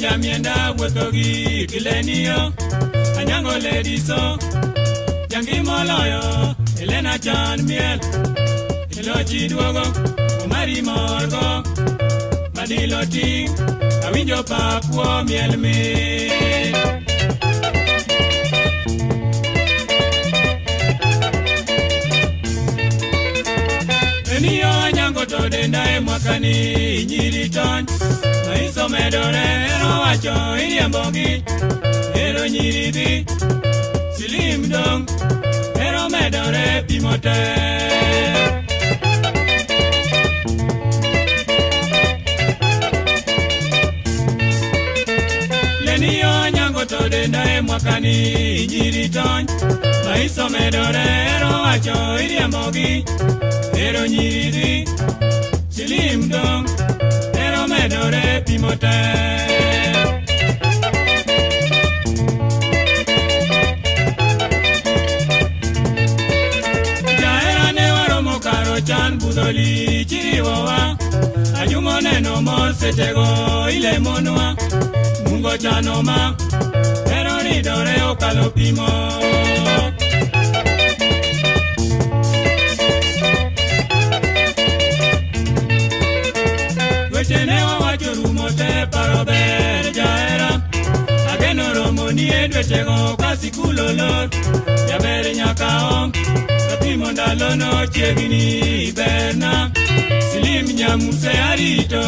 jamienda wuothogi kilenio anyango lediso jangi moloyo Elena Chan miel ilochi duogo omari morgo madilo ting awinjo papuo miel mi Enio anyango to denda mwakani nyiri ton Maiso medore ero wacho iriambogi ero nyiri di Silim dong ero medore pimote Lenio anyango to denda mwakani nyiri ton Maiso medore ero wacho iriambogi ero nyiri di Silim dong ero medore pimote Jaera ne waromo karo chan budoli chiriwowa Anyumo neno mor setego ile monwa Mungo chanoma ero ridore okalo pimo Wechenewa wacho rumo te parober jaera Ageno romo ni edwechego kasikulolor Jaber nyakaom Tapimo ndalo no chiegini berna Silim nyamuse arito